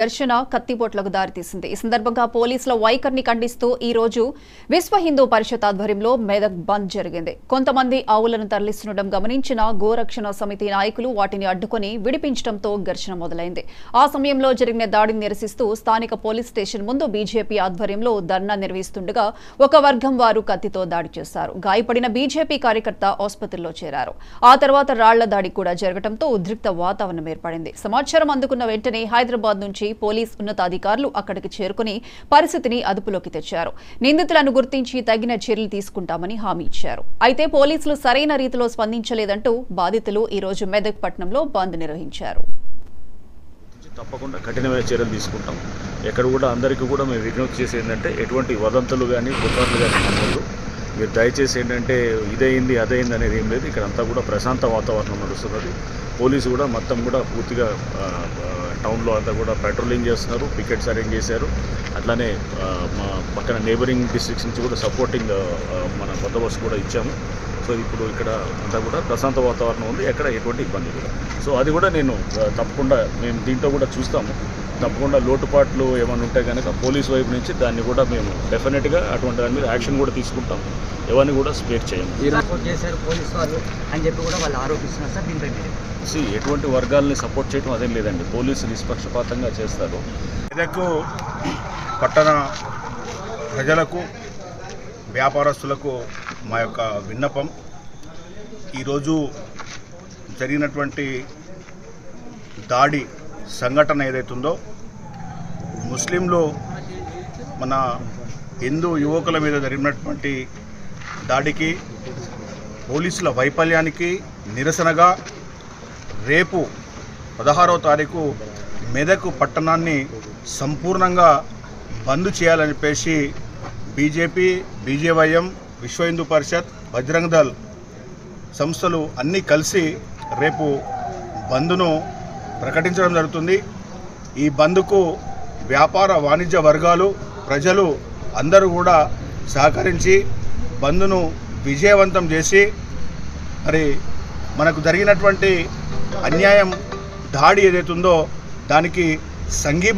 ఘర్షణ కత్తిపోట్లకు దారితీసింది. ఈ సందర్భంగా పోలీసుల వైఖరిని ఖండిస్తూ ఈ రోజు విశ్వ హిందూ పరిషత్ ఆధ్వర్యంలో మెదక్ బంద్ జరిగింది. కొంతమంది ఆవులను తరలిస్తుండడం గమనించిన గోరక్షణ సమితి నాయకులు వాటిని అడ్డుకొని విడిపించడంతో ఘర్షణ మొదలైంది. ఆ సమయంలో జరిగిన దాడిని నిరసిస్తూ స్థానిక పోలీస్ స్టేషన్ ముందు బీజేపీ ఆధ్వర్యంలో ధర్నా నిర్వహిస్తుండగా ఒక వర్గం వారు కత్తితో దాడి చేశారు. గాయపడిన బీజేపీ కార్యకర్త ఆసుపత్రిలో చేరారు. ఆ తర్వాత రాళ్ల దాడి కూడా జరగడంతో ఉద్రిక్త వాతావరణం ఏర్పడింది. సమాచారం అందుకున్న వెంటనే హైదరాబాద్ నుంచి పోలీస్ ఉన్నతాధికారులు అక్కడికి చేరుకుని పరిస్థితిని అదుపులోకి తెచ్చారు. నిందితులను గుర్తించి తగిన చర్యలు తీసుకుంటామని హామీ ఇచ్చారు. అయితే పోలీసులు సరైన రీతిలో స్పందించలేదంటూ బాధితులు ఈ రోజు మెదక్ పట్టణంలో బంద్ నిర్వహించారు. తప్పకుండా కఠినమైన చర్యలు తీసుకుంటాం. ఎక్కడ కూడా అందరికీ కూడా మేము విజ్ఞప్తి చేసి ఏంటంటే ఎటువంటి వదంతులు కానీ పుకార్లు కానీ నమ్మొద్దు. మీరు దయచేసి ఏంటంటే ఇదైంది అదైంది అనేది ఏం లేదు. ఇక్కడ అంతా కూడా ప్రశాంత వాతావరణం నడుస్తున్నది. పోలీసు కూడా మొత్తం కూడా పూర్తిగా టౌన్లో అంతా కూడా పెట్రోలింగ్ చేస్తున్నారు, పికెట్స్ అరేంజ్ చేశారు. అట్లానే మా పక్కన నేబరింగ్ డిస్ట్రిక్ట్స్ నుంచి కూడా సపోర్టింగ్ మన బందోబస్తు కూడా ఇచ్చాము. సో ఇప్పుడు ఇక్కడ అంతా కూడా ప్రశాంత వాతావరణం ఉంది, ఎక్కడ ఎటువంటి ఇబ్బంది కూడా. సో అది కూడా నేను తప్పకుండా మేము దీంట్లో కూడా చూస్తాము. తప్పకుండా లోటుపాట్లు ఏమైనా ఉంటే కనుక పోలీస్ వైపు నుంచి దాన్ని కూడా మేము డెఫినెట్గా అటువంటి దాని మీద యాక్షన్ కూడా తీసుకుంటాం. ఎవరిని కూడా స్పేర్ చేయము. ఎటువంటి వర్గాలని సపోర్ట్ చేయడం అదేం లేదండి. పోలీసులు నిష్పక్షపాతంగా చేస్తారు. మెదక్ పట్టణ ప్రజలకు వ్యాపారస్తులకు మా యొక్క విన్నపం, ఈరోజు జరిగినటువంటి దాడి సంఘటన ఏదైతుందో ముస్లింలు మన హిందూ యువకుల మీద జరిగినటువంటి దాడికి పోలీసుల వైఫల్యానికి నిరసనగా రేపు 16వ తారీఖు మెదక్ పట్టణాన్ని సంపూర్ణంగా బంద్ చేయాలని చెప్పేసి బీజేపీ, బీజేవైఎం, విశ్వ హిందూ పరిషత్, బజరంగ్ దళ్ సంస్థలు అన్నీ కలిసి రేపు బంద్ను ప్రకటించడం జరుగుతుంది. ఈ బంద్కు వ్యాపార వాణిజ్య వర్గాలు, ప్రజలు అందరూ కూడా సహకరించి బంద్ను విజయవంతం చేసి మరి మనకు జరిగినటువంటి అన్యాయం దాడి ఏదైతుందో దానికి సంఘీభావం